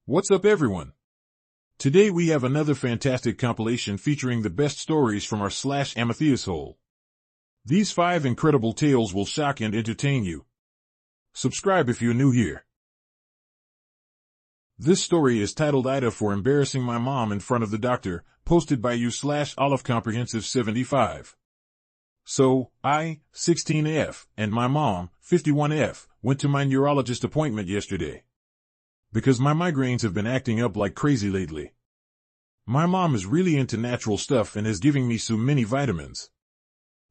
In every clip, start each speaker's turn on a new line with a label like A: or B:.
A: What's up, everyone? Today we have another fantastic compilation featuring the best stories from our /Amitheasshole. These 5 incredible tales will shock and entertain you. Subscribe if you're new here. This story is titled AITA for Embarrassing My Mom in Front of the Doctor, posted by you/OliveComprehensive75. So, I, 16F, and my mom, 51F, went to my neurologist appointment yesterday. Because my migraines have been acting up like crazy lately. My mom is really into natural stuff and is giving me so many vitamins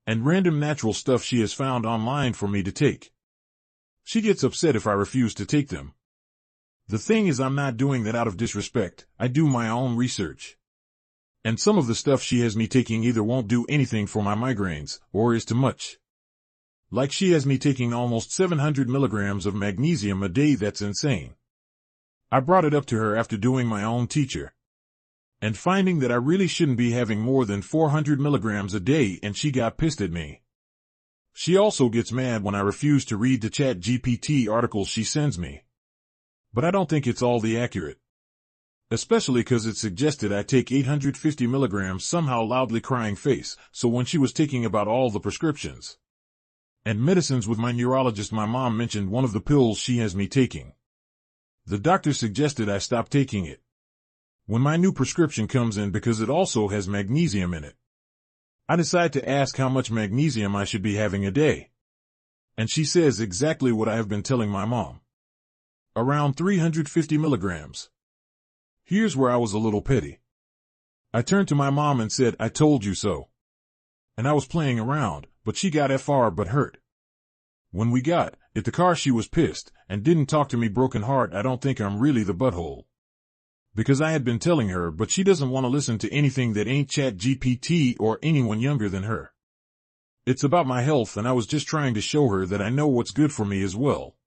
A: and random natural stuff she has found online for me to take. She gets upset if I refuse to take them. The thing is, I'm not doing that out of disrespect. I do my own research. And some of the stuff she has me taking either won't do anything for my migraines, or is too much. Like she has me taking almost 700 milligrams of magnesium a day. That's insane. I brought it up to her after doing my own teacher and finding that I really shouldn't be having more than 400 milligrams a day, and she got pissed at me. She also gets mad when I refuse to read the ChatGPT articles she sends me. But I don't think it's all the accurate. Especially because it suggested I take 850 milligrams, somehow loudly crying face, so when she was taking about all the prescriptions and medicines with my neurologist, my mom mentioned one of the pills she has me taking. The doctor suggested I stop taking it when my new prescription comes in because it also has magnesium in it. I decide to ask how much magnesium I should be having a day. And she says exactly what I have been telling my mom. Around 350 milligrams. Here's where I was a little petty. I turned to my mom and said, "I told you so." And I was playing around, but she got far but hurt. When we got at the car, she was pissed and didn't talk to me. Broken heart. I don't think I'm really the butthole. Because I had been telling her, but she doesn't want to listen to anything that ain't ChatGPT or anyone younger than her. It's about my health, and I was just trying to show her that I know what's good for me as well.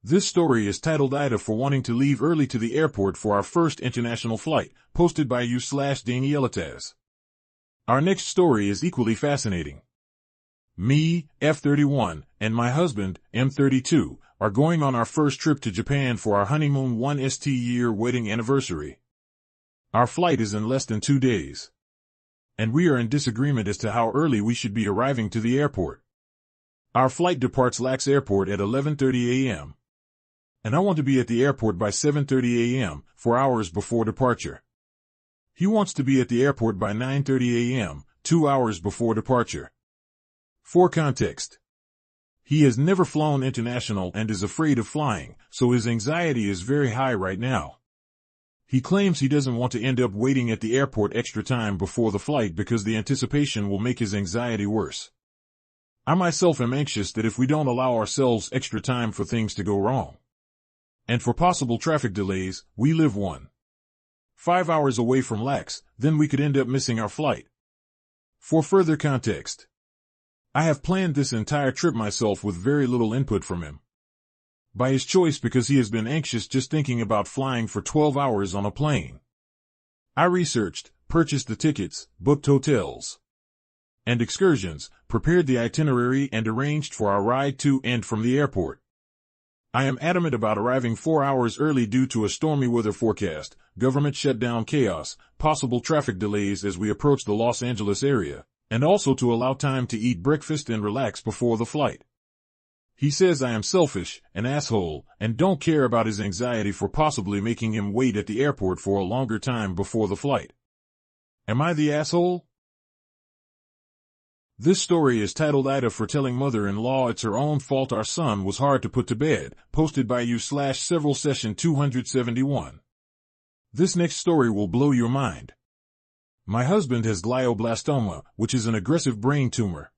A: This story is titled AITA for Wanting to Leave Early to the Airport for Our First International Flight, posted by you/Danielitas. Our next story is equally fascinating. Me, F31, and my husband, M32, are going on our first trip to Japan for our honeymoon 1st-year wedding anniversary. Our flight is in less than 2 days. And we are in disagreement as to how early we should be arriving to the airport. Our flight departs LAX Airport at 11:30 a.m. And I want to be at the airport by 7:30 a.m., 4 hours before departure. He wants to be at the airport by 9:30 a.m., 2 hours before departure. For context, he has never flown international and is afraid of flying, so his anxiety is very high right now. He claims he doesn't want to end up waiting at the airport extra time before the flight because the anticipation will make his anxiety worse. I myself am anxious that if we don't allow ourselves extra time for things to go wrong and for possible traffic delays, we live 1.5 hours away from LAX, then we could end up missing our flight. For further context, I have planned this entire trip myself with very little input from him. By his choice, because he has been anxious just thinking about flying for 12 hours on a plane. I researched, purchased the tickets, booked hotels and excursions, prepared the itinerary, and arranged for our ride to and from the airport. I am adamant about arriving 4 hours early due to a stormy weather forecast, government shutdown chaos, possible traffic delays as we approach the Los Angeles area, and also to allow time to eat breakfast and relax before the flight. He says I am selfish, an asshole, and don't care about his anxiety for possibly making him wait at the airport for a longer time before the flight. Am I the asshole? This story is titled AITA for Telling Mother-in-Law It's Her Own Fault Our Son Was Hard to Put to Bed, posted by you/several session 271. This next story will blow your mind. My husband has glioblastoma, which is an aggressive brain tumor.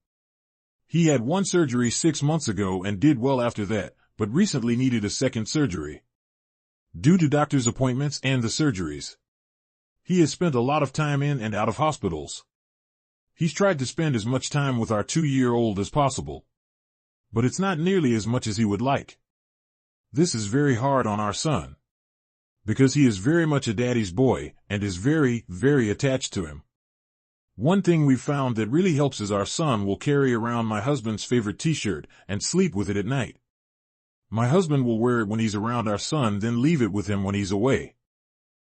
A: He had one surgery 6 months ago and did well after that, but recently needed a second surgery. Due to doctor's appointments and the surgeries, he has spent a lot of time in and out of hospitals. He's tried to spend as much time with our 2-year-old as possible, but it's not nearly as much as he would like. This is very hard on our son, because he is very much a daddy's boy and is very, very attached to him. One thing we've found that really helps is our son will carry around my husband's favorite t-shirt and sleep with it at night. My husband will wear it when he's around our son, then leave it with him when he's away.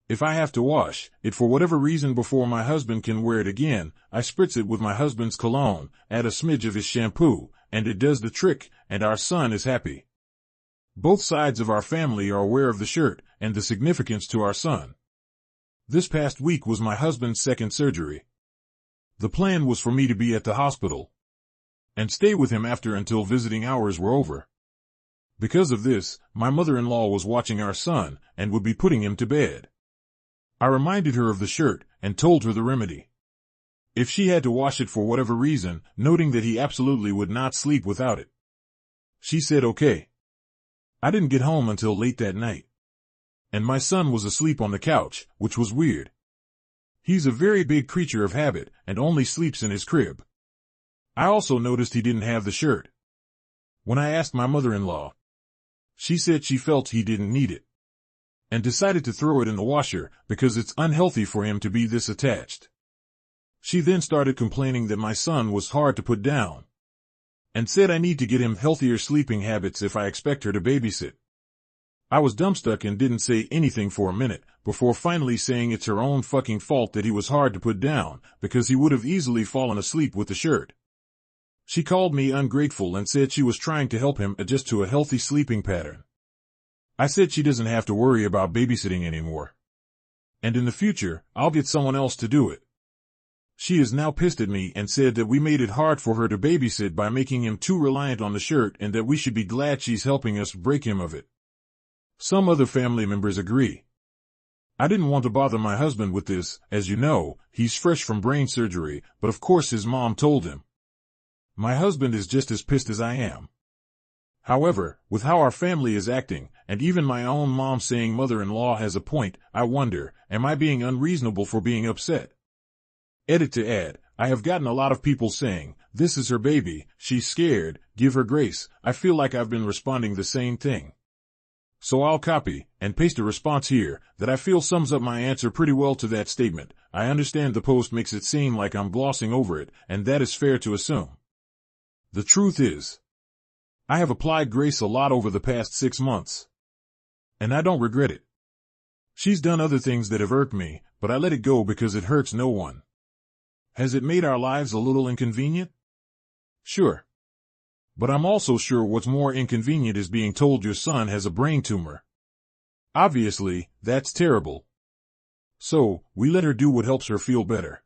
A: If I have to wash it for whatever reason before my husband can wear it again, I spritz it with my husband's cologne, add a smidge of his shampoo, and it does the trick, and our son is happy. Both sides of our family are aware of the shirt and the significance to our son. This past week was my husband's second surgery. The plan was for me to be at the hospital and stay with him after until visiting hours were over. Because of this, my mother-in-law was watching our son and would be putting him to bed. I reminded her of the shirt and told her the remedy. If she had to wash it for whatever reason, noting that he absolutely would not sleep without it. She said okay. I didn't get home until late that night, and my son was asleep on the couch, which was weird. He's a very big creature of habit and only sleeps in his crib. I also noticed he didn't have the shirt. When I asked my mother-in-law, she said she felt he didn't need it and decided to throw it in the washer because it's unhealthy for him to be this attached. She then started complaining that my son was hard to put down and said I need to get him healthier sleeping habits if I expect her to babysit. I was dumbstruck and didn't say anything for a minute before finally saying it's her own fucking fault that he was hard to put down because he would have easily fallen asleep with the shirt. She called me ungrateful and said she was trying to help him adjust to a healthy sleeping pattern. I said she doesn't have to worry about babysitting anymore, and in the future, I'll get someone else to do it. She is now pissed at me and said that we made it hard for her to babysit by making him too reliant on the shirt and that we should be glad she's helping us break him of it. Some other family members agree. I didn't want to bother my husband with this, as you know, he's fresh from brain surgery, but of course his mom told him. My husband is just as pissed as I am. However, with how our family is acting, and even my own mom saying mother-in-law has a point, I wonder, am I being unreasonable for being upset? Edit to add, I have gotten a lot of people saying, this is her baby, she's scared, give her grace. I feel like I've been responding the same thing. So I'll copy and paste a response here that I feel sums up my answer pretty well to that statement. I understand the post makes it seem like I'm glossing over it, and that is fair to assume. The truth is, I have applied grace a lot over the past 6 months, and I don't regret it. She's done other things that have irked me, but I let it go because it hurts no one. Has it made our lives a little inconvenient? Sure. But I'm also sure what's more inconvenient is being told your son has a brain tumor. Obviously, that's terrible. So, we let her do what helps her feel better.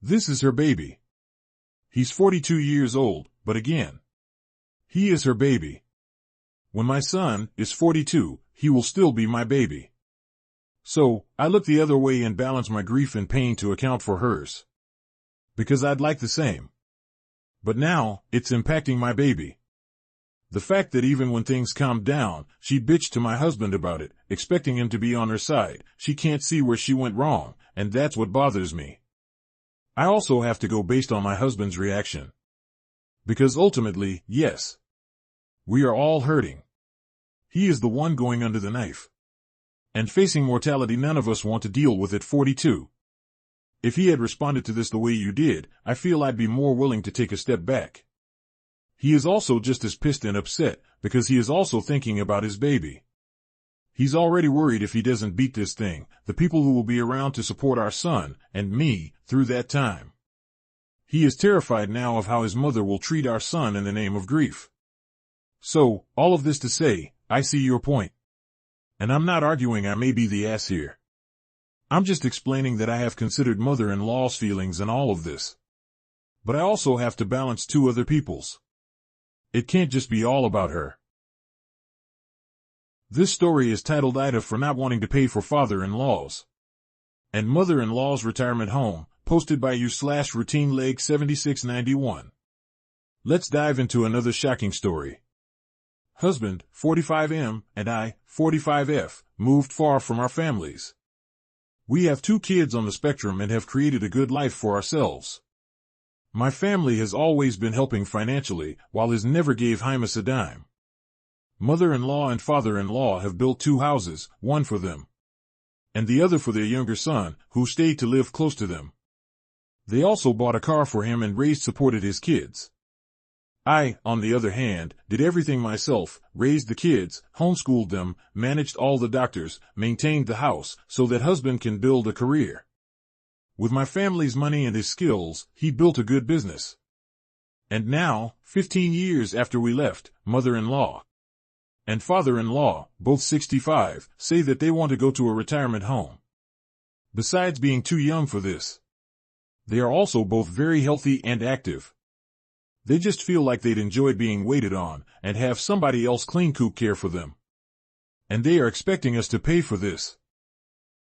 A: This is her baby. He's 42 years old, but again, he is her baby. When my son is 42, he will still be my baby. So, I look the other way and balance my grief and pain to account for hers. Because I'd like the same. But now, it's impacting my baby. The fact that even when things calmed down, she bitched to my husband about it, expecting him to be on her side. She can't see where she went wrong, and that's what bothers me. I also have to go based on my husband's reaction. Because ultimately, yes, we are all hurting. He is the one going under the knife and facing mortality none of us want to deal with at 42. If he had responded to this the way you did, I feel I'd be more willing to take a step back. He is also just as pissed and upset because he is also thinking about his baby. He's already worried if he doesn't beat this thing, the people who will be around to support our son and me through that time. He is terrified now of how his mother will treat our son in the name of grief. So, all of this to say, I see your point. And I'm not arguing I may be the ass here. I'm just explaining that I have considered mother-in-law's feelings in all of this. But I also have to balance two other people's. It can't just be all about her. This story is titled AITA for not wanting to pay for father-in-law's and mother-in-law's retirement home, posted by you/routine leg 7691. Let's dive into another shocking story. Husband, 45M, and I, 45F, moved far from our families. We have 2 kids on the spectrum and have created a good life for ourselves. My family has always been helping financially, while his never gave Hymus a dime. Mother-in-law and father-in-law have built 2 houses, one for them, and the other for their younger son, who stayed to live close to them. They also bought a car for him and supported his kids. I, on the other hand, did everything myself, raised the kids, homeschooled them, managed all the doctors, maintained the house, so that husband can build a career. With my family's money and his skills, he built a good business. And now, 15 years after we left, mother-in-law and father-in-law, both 65, say that they want to go to a retirement home. Besides being too young for this, they are also both very healthy and active. They just feel like they'd enjoy being waited on and have somebody else clean coop care for them. And they are expecting us to pay for this.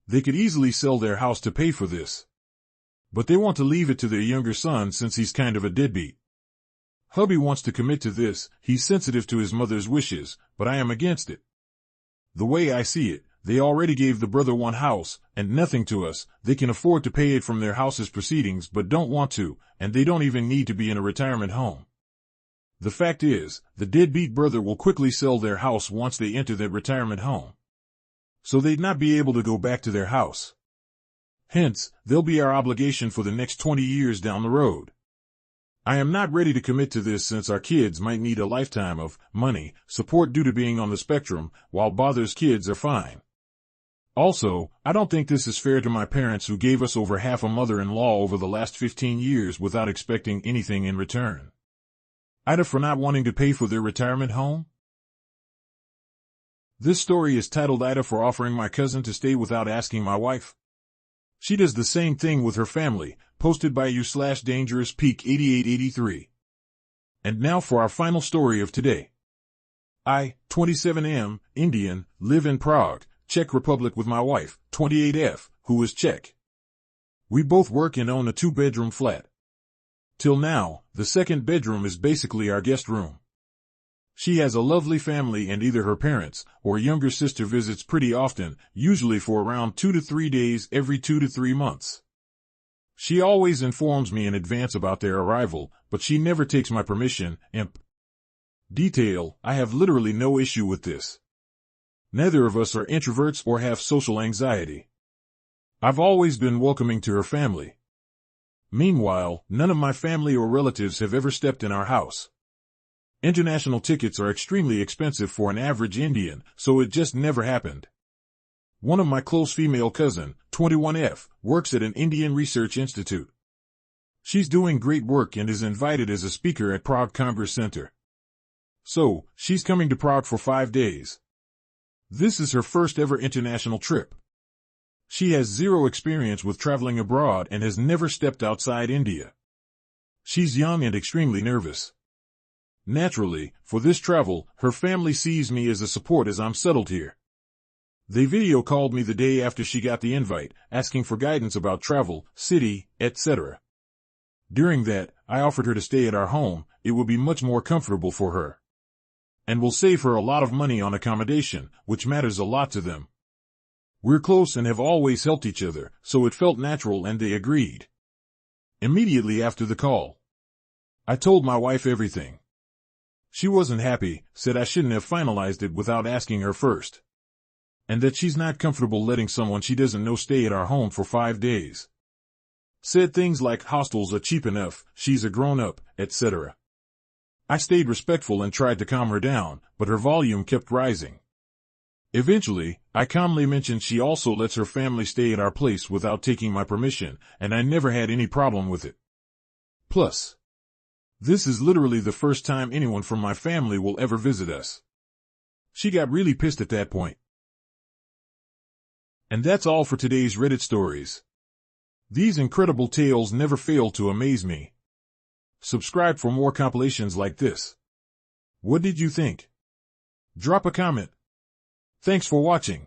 A: They could easily sell their house to pay for this. But they want to leave it to their younger son since he's kind of a deadbeat. Hubby wants to commit to this, he's sensitive to his mother's wishes, but I am against it. The way I see it, they already gave the brother one house, and nothing to us. They can afford to pay it from their house's proceedings but don't want to, and they don't even need to be in a retirement home. The fact is, the deadbeat brother will quickly sell their house once they enter their retirement home. So they'd not be able to go back to their house. Hence, they'll be our obligation for the next 20 years down the road. I am not ready to commit to this since our kids might need a lifetime of money support due to being on the spectrum, while Bother's kids are fine. Also, I don't think this is fair to my parents who gave us over half a mother-in-law over the last 15 years without expecting anything in return. AITA for not wanting to pay for their retirement home? This story is titled AITA for offering my cousin to stay without asking my wife. She does the same thing with her family, posted by you/DangerousPeak8883. And now for our final story of today. I, 27M, Indian, live in Prague, Czech Republic with my wife, 28F, who is Czech. We both work and own a 2-bedroom flat. Till now, the second bedroom is basically our guest room. She has a lovely family and either her parents or younger sister visits pretty often, usually for around 2 to 3 days every 2 to 3 months. She always informs me in advance about their arrival, but she never takes my permission. Detail, I have literally no issue with this. Neither of us are introverts or have social anxiety. I've always been welcoming to her family. Meanwhile, none of my family or relatives have ever stepped in our house. International tickets are extremely expensive for an average Indian, so it just never happened. One of my close female cousin, 21F, works at an Indian research institute. She's doing great work and is invited as a speaker at Prague Congress Center. So, she's coming to Prague for 5 days. This is her first ever international trip. She has zero experience with traveling abroad and has never stepped outside India. She's young and extremely nervous. Naturally, for this travel, her family sees me as a support as I'm settled here. They video called me the day after she got the invite, asking for guidance about travel, city, etc. During that, I offered her to stay at our home. It will be much more comfortable for her. And will save her a lot of money on accommodation, which matters a lot to them. We're close and have always helped each other, so it felt natural and they agreed. Immediately after the call, I told my wife everything. She wasn't happy, said I shouldn't have finalized it without asking her first. And that she's not comfortable letting someone she doesn't know stay at our home for 5 days. Said things like hostels are cheap enough, she's a grown-up, etc. I stayed respectful and tried to calm her down, but her volume kept rising. Eventually, I calmly mentioned she also lets her family stay at our place without taking my permission, and I never had any problem with it. Plus, this is literally the first time anyone from my family will ever visit us. She got really pissed at that point. And that's all for today's Reddit stories. These incredible tales never fail to amaze me. Subscribe for more compilations like this. What did you think? Drop a comment. Thanks for watching.